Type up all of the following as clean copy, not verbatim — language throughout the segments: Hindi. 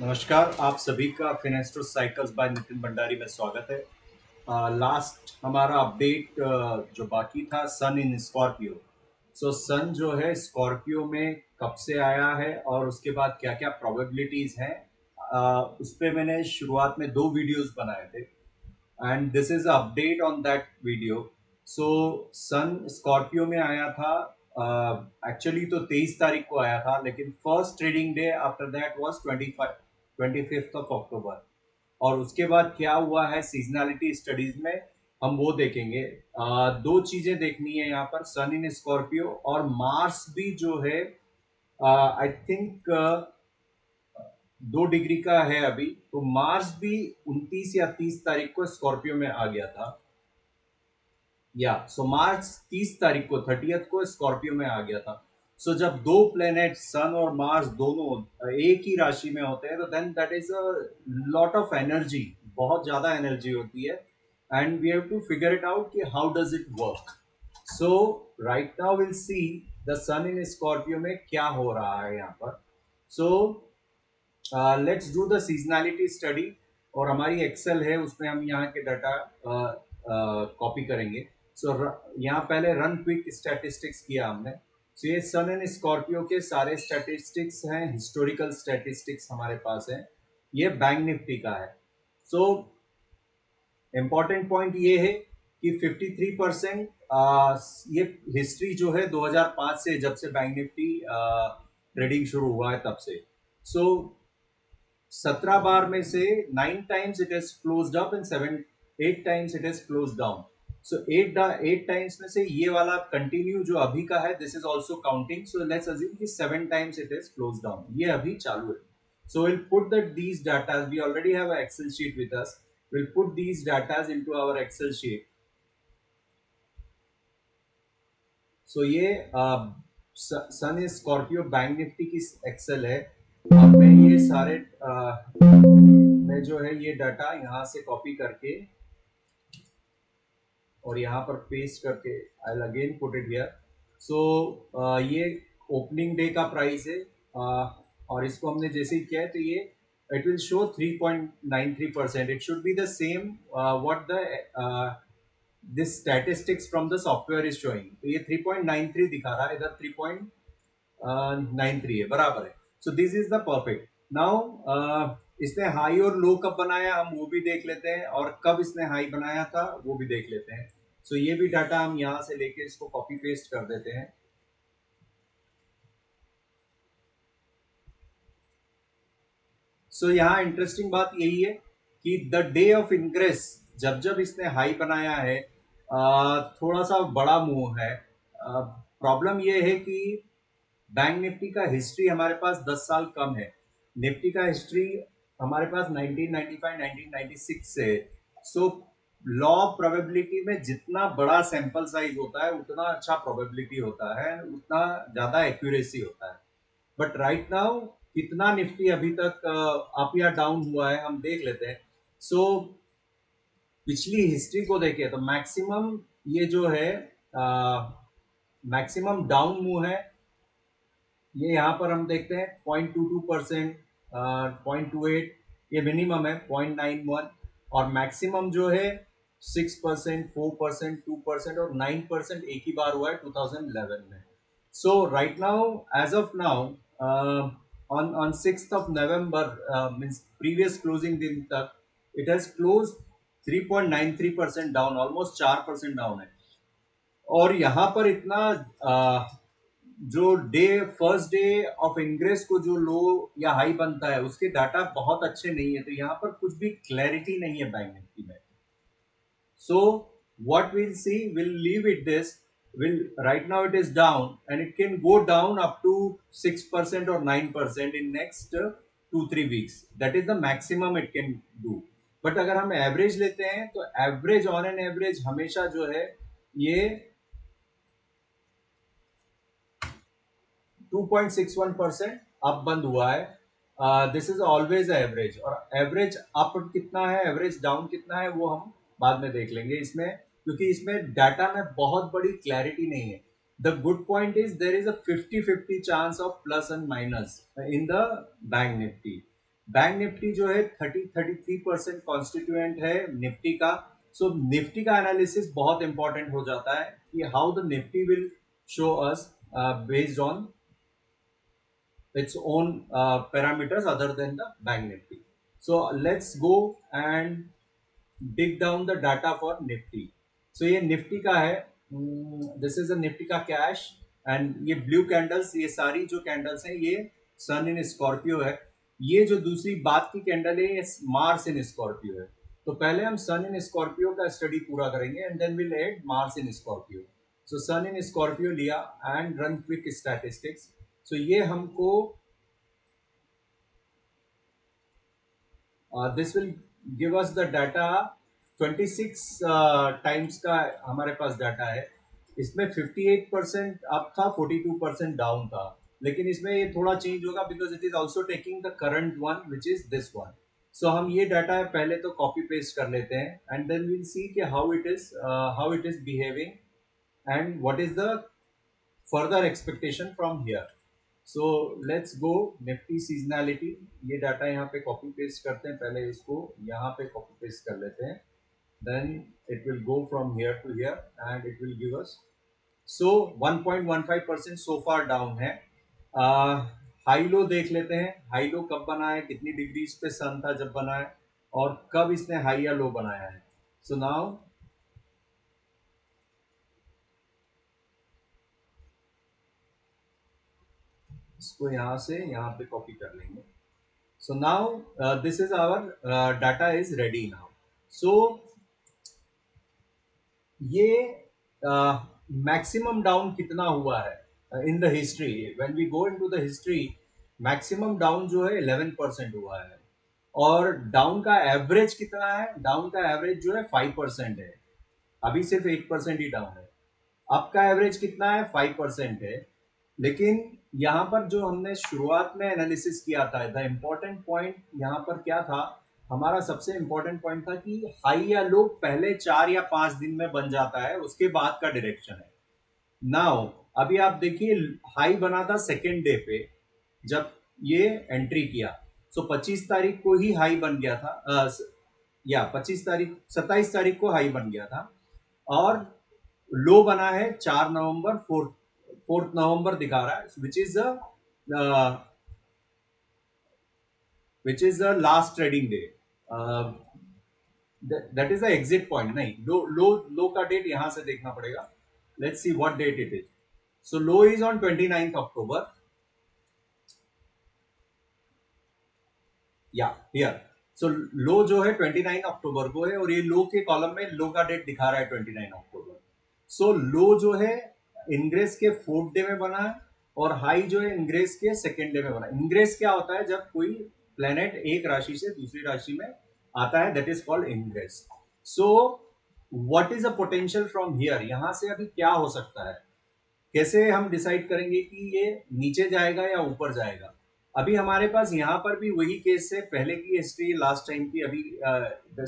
नमस्कार, आप सभी का फिनेस्ट्रो साइकिल्स बाय नितिन भंडारी में स्वागत है। लास्ट हमारा अपडेट जो बाकी था सन इन स्कॉर्पियो। सो सन जो है स्कॉर्पियो में कब से आया है और उसके बाद क्या-क्या प्रोबेबिलिटीज हैं, उस पे मैंने शुरुआत में 2 वीडियोस बनाए थे and this is update on that video. So sun Scorpio में आया था, एक्चुअली तो 23 तारीख को आया था, लेकिन first trading day after that was 25 of October. और उसके बाद क्या हुआ है सीजनैलिटी स्टडीज में, हम वो देखेंगे। दो चीजें देखनी है यहाँ पर, सन इन स्कॉर्पियो और मार्स भी जो है आई थिंक 2 डिग्री का है अभी, तो मार्स भी 29 या 30 तारीख को स्कॉर्पियो में आ गया था। या सो मार्च 30 तारीख को 30th को स्कॉर्पियो में आ गया था। सो जब दो प्लेनेट सन और मार्स दोनों एक ही राशि में होते हैं तो then that is a lot of energy, बहुत ज्यादा एनर्जी होती है and we have to figure it out कि how does it work. So right now will see the sun in Scorpio में क्या हो रहा है यहाँ पर। So let's do the seasonality study. और हमारी एक्सेल है, उसमें हम यहाँ के डाटा कॉपी करेंगे। सो यहाँ पहले रन क्विक स्टैटिस्टिक्स किया हमने। सो ये सन एंड स्कॉर्पियो के सारे स्टैटिस्टिक्स हैं, हिस्टोरिकल स्टैटिस्टिक्स हमारे पास है। ये बैंक निफ्टी का है। सो इम्पॉर्टेंट पॉइंट ये है कि 53% ये हिस्ट्री जो है 2005 से, जब से बैंक निफ्टी ट्रेडिंग शुरू हुआ है तब से। सो 17 बार में से 9 times it is closed up and 8 times it is close down. So 8 times में से ये वाला कंटिन्यू जो अभी का है, this is also counting. So let's assume कि 7 times it is close down, ये अभी चालू है। So will put that these data, we already have a Excel sheet with us, will put these data into our Excel sheet. So ये सन स्कॉर्पियो बैंक निफ्टी की एक्सेल है। अब मैं ये सारे मैं जो है ये डाटा यहाँ से कॉपी करके और यहाँ पर पेस्ट करके I again put it here. So ये ओपनिंग डे का प्राइस है, और इसको हमने जैसे ही किया है तो ये it will show 3.93%। It should be the same what the this statistics from the software is showing. तो ये 3.93 दिखा रहा है, इधर 3.93 है, बराबर है। So this is the perfect. Now इसने हाई और लो कब बनाया हम वो भी देख लेते हैं, और कब इसने हाई बनाया था वो भी देख लेते हैं। सो ये भी डाटा हम यहाँ से लेके इसको कॉपी पेस्ट कर देते हैं। सो यहाँ इंटरेस्टिंग बात यही है कि द डे ऑफ इंग्रेस, जब जब इसने हाई बनाया है, थोड़ा सा बड़ा मूव है। प्रॉब्लम ये है कि बैंक निफ्टी का हिस्ट्री हमारे पास 10 साल कम है। निफ्टी का हिस्ट्री हमारे पास 1995 1996 से है। सो लॉ प्रोबेबिलिटी में जितना बड़ा सैंपल साइज होता है उतना अच्छा प्रोबेबिलिटी होता है, उतना ज्यादा एक्यूरेसी होता है। बट राइट नाउ कितना निफ्टी अभी तक अप या डाउन हुआ है हम देख लेते हैं। सो पिछली हिस्ट्री को देखें तो मैक्सिमम ये जो है मैक्सिमम डाउन मूव है, ये यहाँ पर हम देखते हैं 0.22%, 0.28, ये मिनिमम है 0.91, और मैक्सिमम जो है 6%, 4%, 2% और 9% एक ही बार हुआ है 2011 में। So right now as of now on 6th of November, means previous closing दिन तक it has closed 3.93% down, almost 4% down है। और यहाँ पर इतना जो day first day of ingress को जो लो या हाई बनता है उसके डाटा बहुत अच्छे नहीं है, तो यहाँ पर कुछ भी क्लैरिटी नहीं है बैंक निफ्टी में। So what will see, will leave it this, will right now it is down and it can go down up to 6% or 9% in next 2-3 weeks. That is the maximum it can do. But अगर हम एवरेज लेते हैं तो एवरेज ऑन एन एवरेज हमेशा जो है ये 2.61% अप बंद हुआ है। दिस इज ऑलवेज एवरेज, और एवरेज अप कितना है एवरेज डाउन कितना है वो हम बाद में देख लेंगे इसमें, क्योंकि इसमें डाटा में बहुत बड़ी क्लैरिटी नहीं है। The good point is there is a 50-50 chance of plus and minus in the bank Nifty. Bank Nifty जो है 33% कॉन्स्टिट्यूएंट है निफ्टी का। सो निफ्टी का एनालिसिस बहुत इंपॉर्टेंट हो जाता है कि how the Nifty will show us based on its own parameters other than the bank nifty. So let's go and dig down the data for nifty. So ये निफ्टी का है, दिस इज अ निफ्टी का कैश, एंड ये ब्लू कैंडल्स, ये सारी जो कैंडल्स हैं ये सन इन स्कॉर्पियो है। ये जो दूसरी बात की कैंडल है ये मार्स इन स्कॉर्पियो है। तो पहले हम सन इन स्कॉर्पियो का स्टडी पूरा करेंगे and then will add Mars in Scorpio. So sun in Scorpio लिया एंड रन क्विक स्टैटिस्टिक्स। सो ये हमको this will give us the data 26 times का हमारे पास डाटा है। इसमें 58% अप था, 42% डाउन था, लेकिन इसमें ये थोड़ा चेंज होगा because it is also taking the current one which is this one. So हम ये डाटा पहले तो कॉपी पेस्ट कर लेते हैं एंड देन विल सी कि how it is behaving and what is the further expectation from here. So let's go Nifty seasonality. ये डाटा यहाँ पे कॉपी पेस्ट करते हैं, पहले इसको यहाँ पे कॉपी पेस्ट कर लेते हैं, then it will go from here to here and it will give us. So 1.15% so far down है। हाई लो देख लेते हैं, हाई लो कब बना है, कितनी डिग्रीज पे सन था जब बना है, और कब इसने हाई या लो बनाया है। सो नाउ इसको यहाँ से यहाँ पे कॉपी कर लेंगे। So now this is our data is ready now. So ये मैक्सिमम डाउन कितना हुआ है in the history, when we go into the history, maximum down जो है 11% हुआ है, और डाउन का एवरेज कितना है, डाउन का एवरेज जो है 5% है। अभी सिर्फ 8% ही डाउन है। अप का एवरेज कितना है, 5% है। लेकिन यहाँ पर जो हमने शुरुआत में एनालिसिस किया था, द इम्पोर्टेंट पॉइंट यहाँ पर क्या था, हमारा सबसे इम्पोर्टेंट पॉइंट था कि हाई या लो पहले 4 या 5 दिन में बन जाता है, उसके बाद का डायरेक्शन है। नाउ अभी आप देखिए, हाई बना था सेकेंड डे पे जब ये एंट्री किया। सो 25 तारीख को ही हाई बन गया था, या 25 तारीख, 27 तारीख को हाई बन गया था, और लो बना है 4 नवंबर, 4th नवंबर दिखा रहा है, which is the last trading day. That is the exit point, नहीं, लो लो लो का डेट यहां से देखना पड़ेगा। Let's see what date it is. So low is on 29th October, या हियर। सो लो जो है 29 अक्टूबर को है, और ये लो के कॉलम में लो का डेट दिखा रहा है 29 अक्टूबर। सो लो जो है इंग्रेस के 4th डे में बना है, और हाई जो है इंग्रेस के 2nd डे में बना है। इंग्रेस क्या होता है, जब कोई प्लेनेट एक राशि से दूसरी राशि में आता है, that is called ingress. So what is a potential from here, यहां से अभी क्या हो सकता है, कैसे हम डिसाइड करेंगे कि ये नीचे जाएगा या ऊपर जाएगा। अभी हमारे पास यहाँ पर भी वही केस है, पहले की हिस्ट्री लास्ट टाइम की। अभी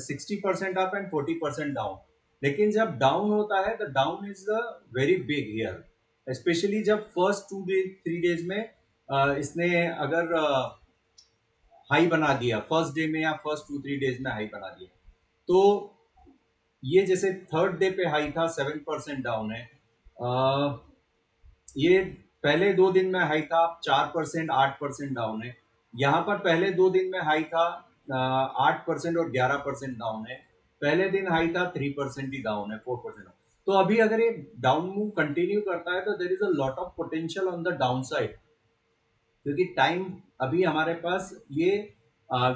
60% अप एंड 40% डाउन। लेकिन जब डाउन होता है, the down is the very big here, specially जब फर्स्ट 2 3 डेज में इसने अगर हाई बना दिया, फर्स्ट डे में या फर्स्ट 2 3 डेज में हाई बना दिया, तो ये जैसे थर्ड डे पे हाई था, 7% डाउन है। ये पहले 2 दिन में हाई था, 4%, 8% डाउन है। यहाँ पर पहले 2 दिन में हाई था 8% और 11% डाउन है। पहले दिन हाई था 3% ही डाउन है, 4% डाउन। तो अभी अगर ये डाउन मूव कंटिन्यू करता है तो there is a lot of potential on the down side, क्योंकि टाइम अभी हमारे पास ये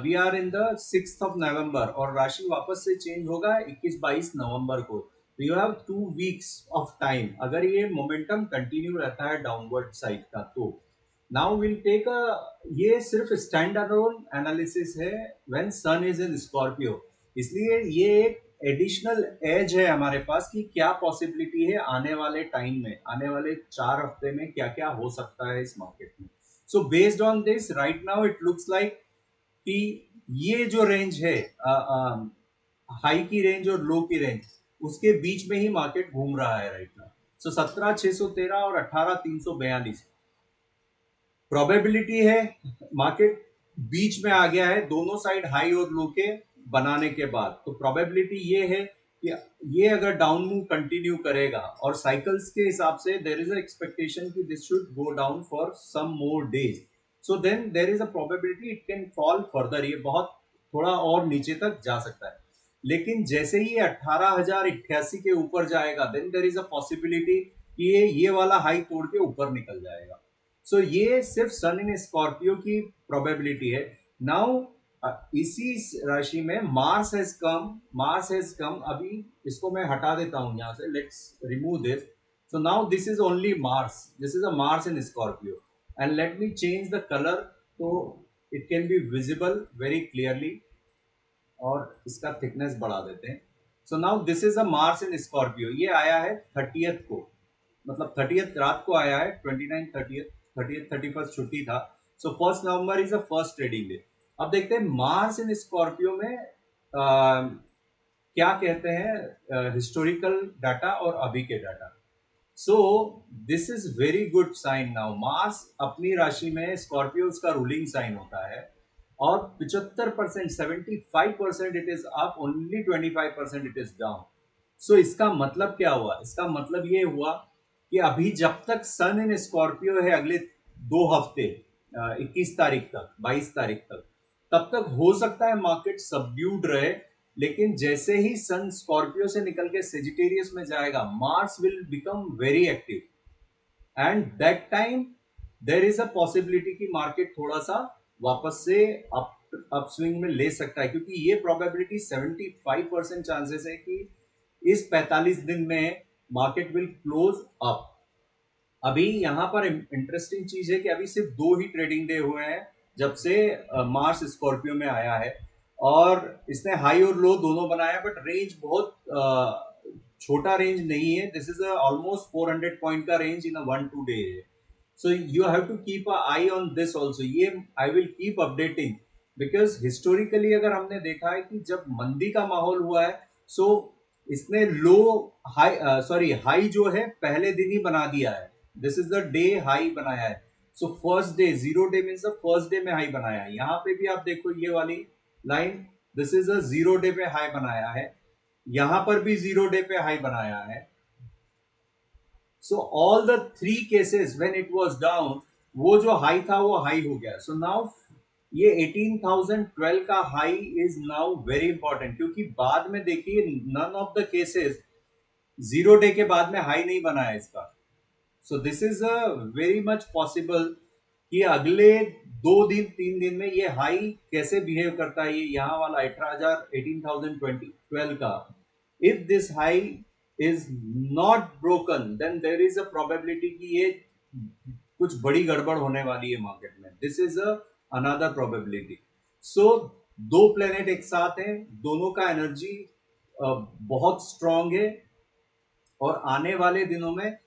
we are in the 6th of November, और राशि वापस से चेंज होगा 21 22 नवंबर को। You have 2 weeks of time, अगर ये मोमेंटम कंटिन्यू रहता है डाउनवर्ड साइड का तो। नाउ विल टेक अ, ये सिर्फ स्टैंड अलोन एनालिसिस है when sun is in Scorpio, इसलिए ये एक एडिशनल एज है हमारे पास कि क्या पॉसिबिलिटी है आने वाले टाइम में, आने वाले 4 हफ्ते में क्या क्या हो सकता है इस मार्केट में। So based on this right now it looks like कि ये जो रेंज है, हाई की रेंज और लो की रेंज, उसके बीच में ही मार्केट घूम रहा है राइट नाउ। सो 17,613 और 18,342 प्रोबेबिलिटी है मार्केट बीच में आ गया है दोनों साइड हाई और लो के बनाने के बाद, तो प्रोबेबिलिटी ये है कि ये अगर डाउन मूव कंटिन्यू करेगा और साइकिल्स के हिसाब से देयर इज अ एक्सपेक्टेशन कि this should go down for some more days, so then there is a probability it can fall further, ये बहुत थोड़ा और नीचे तक जा सकता है। लेकिन जैसे ही ये 18,088 के ऊपर जाएगा then there is a possibility कि ये वाला हाई तोड़ के ऊपर निकल जाएगा। सो ये सिर्फ सन इन स्कॉर्पियो की प्रोबेबिलिटी है। नाउ इसी राशि में मार्स हैज कम, अभी इसको मैं हटा देता हूं यहां से, let's remove this. So now this is only Mars, this is a Mars in Scorpio, and let me change the colour तो it can be visible very clearly, और इसका थिकनेस बढ़ा देते हैं। So now this is a Mars in Scorpio, ये आया है 30th को, मतलब 30th रात को आया है, 29 30th 31st छुट्टी था। सो 1 November is a first trading day. अब देखते हैं मार्स इन स्कॉर्पियो में क्या कहते हैं हिस्टोरिकल डाटा और अभी के data. So this is very good sign. Now Mars अपनी राशि में स्कॉर्पियो उसका रूलिंग साइन होता है, और 75%, 75% it is up, only 25% it is down. So इसका मतलब क्या हुआ? इसका मतलब ये हुआ कि अभी जब तक सन इन स्कॉर्पियो है अगले 2 हफ्ते, 21 तारीख तक, 22 तारीख तक, तब तक हो सकता है मार्केट सबड्यूड रहे। लेकिन जैसे ही सन स्कॉर्पियो से निकल के सेजिटेरियस में जाएगा, Mars will become very active, and that time there is a possibility कि मार्केट थोड़ा सा वापस से अपस्विंग में ले सकता है, क्योंकि ये प्रोबेबिलिटी 75% चांसेस है कि इस 45 दिन में मार्केट विल क्लोज अप। अभी यहाँ पर इंटरेस्टिंग चीज है कि अभी सिर्फ 2 ही ट्रेडिंग डे हुए हैं जब से मार्स स्कॉर्पियो में आया है, और इसने हाई और लो दोनों बनाया, बट रेंज बहुत छोटा रेंज नहीं है। दिस इज ऑलमोस्ट 400 पॉइंट का range in 1-2 day. So you have to keep a eye on this also, ये I will keep updating, because historically अगर हमने देखा है कि जब मंदी का माहौल हुआ है, सो इसने लो हाई, सॉरी हाई जो है पहले दिन ही बना दिया है। This is the day high बनाया है। So first day, 0 day means the first day में हाई बनाया है। यहाँ पे भी आप देखो ये वाली line, this is a 0 day पे हाई बनाया है, यहां पर भी 0 डे पे हाई बनाया है। So all the 3 cases when it was down, वो जो हाई था वो हाई हो गया। सो नाउ ये 18,012 का high is now very important, क्योंकि बाद में देखिए none of the cases 0 day के बाद में हाई नहीं बना है इसका। So this is a very much possible कि अगले 2 दिन 3 दिन में ये हाई कैसे बिहेव करता है, ये यहाँ वाला 18,012 का। If this high is not broken then there is a probability कि ये कुछ बड़ी गड़बड़ होने वाली है मार्केट में। This is a another probability. So 2 planet एक साथ हैं, दोनों का एनर्जी बहुत स्ट्रांग है, और आने वाले दिनों में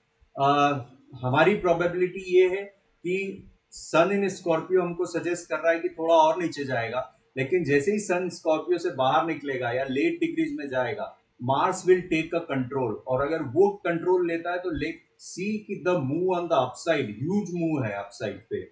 हमारी प्रोबेबिलिटी ये है कि सन इन स्कॉर्पियो हमको सजेस्ट कर रहा है कि थोड़ा और नीचे जाएगा, लेकिन जैसे ही सन स्कॉर्पियो से बाहर निकलेगा या लेट डिग्रीज में जाएगा, Mars will take a control, और अगर वो कंट्रोल लेता है तो लेट सी कि the move on the upside, huge move है अपसाइड पे।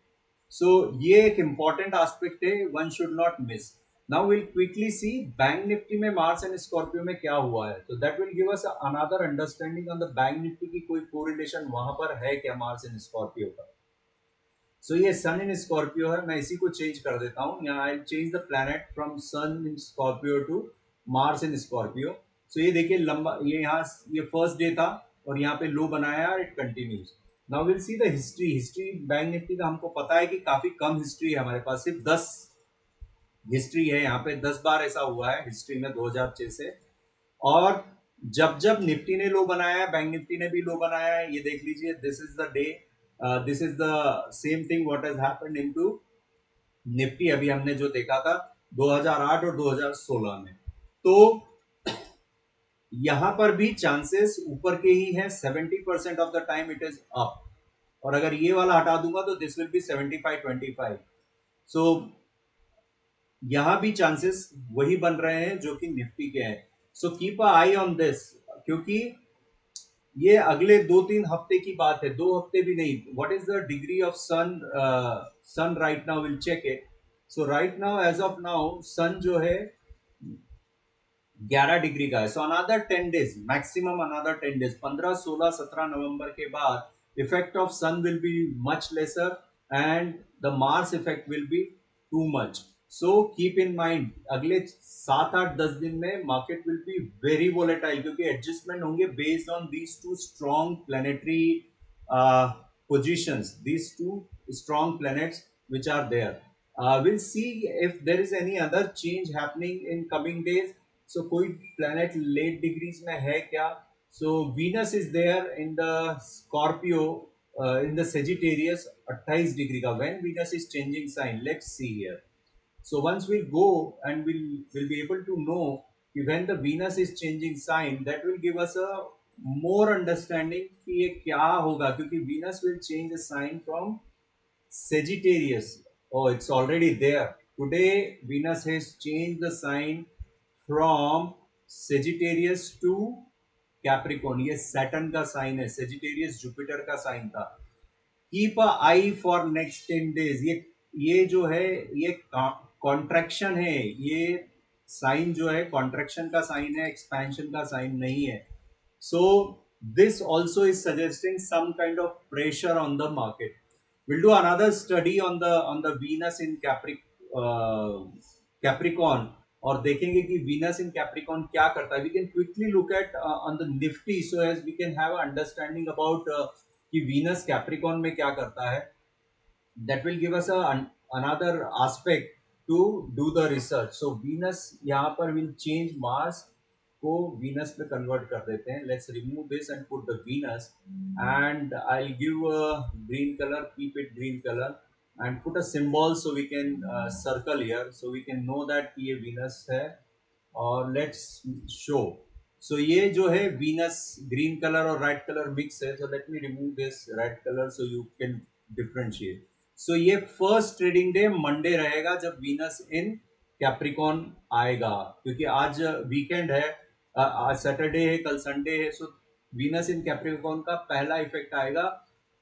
सो ये एक इंपॉर्टेंट एस्पेक्ट है, one should not miss. Now will quickly see bank Nifty में मार्स एंड स्कॉर्पियो में क्या हुआ है, तो that will give us another understanding on the bank Nifty की कोई कोरिलेशन वहां पर है क्या मार्स एंड स्कॉर्पियो का। सो ये सन इन स्कॉर्पियो है, मैं इसी को चेंज कर देता हूँ यहाँ, I change the planet from sun in Scorpio to Mars in Scorpio. So ये देखिए लंबा, ये यहाँ ये फर्स्ट डे था और यहाँ पे लो बनाया और it continues. Now will see the history. History bank Nifty का हमको पता है कि काफी कम हिस्ट्री है हमारे पास, सिर्फ 10 हिस्ट्री है, यहाँ पे 10 बार ऐसा हुआ है हिस्ट्री में 2006 से। और जब जब निफ्टी ने लो बनाया है, बैंक निफ्टी ने भी लो बनाया है, ये देख लीजिए, this is the day, this is the same thing what has happened into Nifty, अभी हमने जो देखा था 2008 और 2016 में। तो यहां पर भी चांसेस ऊपर के ही हैं, 70% of the time it is up, और अगर ये वाला हटा दूंगा तो दिस विल बी 75-25। सो यहां भी चांसेस वही बन रहे हैं जो कि निफ्टी के हैं। So keep a eye on this, क्योंकि ये अगले 2-3 हफ्ते की बात है, 2 हफ्ते भी नहीं। What is the degree of sun, sun right now will check it. So right now as of now sun जो है 11 डिग्री का है. So another 10 days, maximum another 10 days, 15, 16, 17 नवंबर के बाद effect of sun will be much lesser and the Mars effect will be too much. So keep in mind अगले 7, 8, 10 दिन में market will be very volatile, क्योंकि एडजस्टमेंट होंगे based on these two strong planetary positions, these two strong planets which are there. We'll see if there is any other change happening in coming days. So कोई planet late degrees में है क्या? So Venus is there in the Scorpio, in the Sagittarius 28 degree का. When Venus is changing sign, let's see here. So once we go and we'll be able to know when the Venus is changing sign, that will give us a more understanding कि ये क्या होगा, क्योंकि Venus will change the sign from Sagittarius. Oh, it's already there. Today Venus has changed the sign from Sagittarius to Capricorn. ये Saturn का साइन है, Sagittarius जुपिटर का साइन था. Keep a I for next 10 days. ये जो है ये कॉन्ट्रैक्शन है, ये साइन जो है कॉन्ट्रैक्शन का साइन है, एक्सपेंशन का साइन नहीं है. So this also is suggesting some kind of pressure on the market. Will do another study on the Venus in Capricorn, और देखेंगे कि वीनस इन कैप्रिकॉन क्या करता है. We can quickly look at on the Nifty so as we can have understanding about कि वीनस कैप्रिकॉन में क्या करता है. that will give us another aspect to do the research. So Venus यहाँ पर will change Mars को Venus पे convert कर देते हैं. Let's remove this and put the Venus, and I'll give a green color, keep it green color, and put a symbol so we can circle here, so we can know that ये Venus है. और लेट्स शो. सो ये जो है वीनस ग्रीन कलर और रेड कलर मिक्स है. So let me remove this red colour so you can differentiate. So ये फर्स्ट ट्रेडिंग डे मंडे रहेगा जब वीनस इन कैप्रिकॉन आएगा, क्योंकि आज वीकेंड है, आज सैटरडे है, कल संडे है. सो वीनस इन कैप्रिकॉन का पहला इफेक्ट आएगा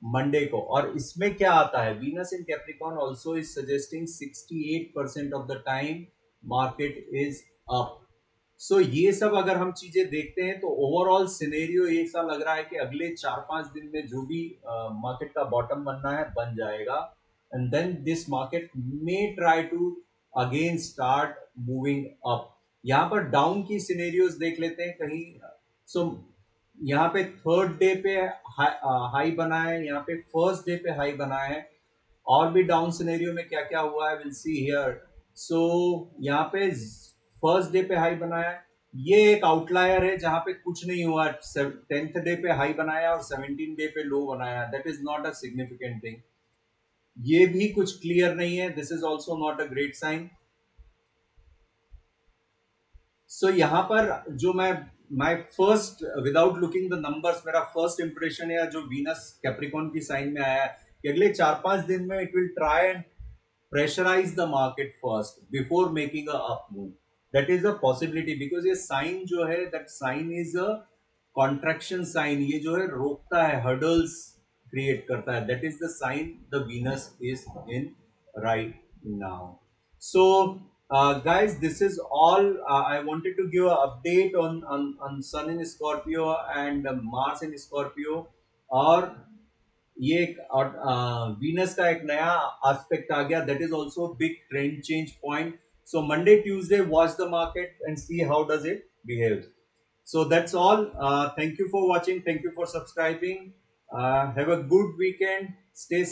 मंडे को. और इसमें क्या आता है, Venus in Capricorn also is suggesting 68% of the time market is up. So ये सब अगर हम चीजें देखते हैं तो ओवरऑल सिनेरियो ऐसा लग रहा है कि अगले 4-5 दिन में जो भी मार्केट का बॉटम बनना है बन जाएगा, and then this market may try to again start moving up. यहाँ पर डाउन की सिनेरियोज देख लेते हैं कहीं. सो यहाँ पे थर्ड डे पे हाई बना है, यहाँ पे फर्स्ट डे पे हाई बना है. और भी डाउन सिनेरियो में क्या क्या हुआ है विल सी हियर. सो यहाँ पे फर्स्ट डे पे हाई बनाया है, ये एक आउटलायर है जहां पे कुछ नहीं हुआ. 10th डे पे हाई बनाया और 17 डे पे लो बनाया. That is not a significant thing. ये भी कुछ क्लियर नहीं है. This is also not a great sign. So यहाँ पर जो मैं first without looking the numbers, मेरा फर्स्ट इंप्रेशन है जो वीनस कैप्रिकॉन की साइन में आया है कि अगले 4-5 दिन में it will try and pressurize the market first before making a up move. That is a possibility because ये sign जो है, that sign is a contraction sign. ये जो है रोकता है, hurdles create करता है. That is the sign the Venus is in right now. So guys, this is all. I wanted to give an update on Sun in Scorpio and Mars in Scorpio. और ये एक वीनस का एक नया एस्पेक्ट आ गया. That is also big trend change point. So Monday Tuesday watch the market and see how does it behave. So that's all. Thank you for watching. Thank you for subscribing. Have a good weekend. Stay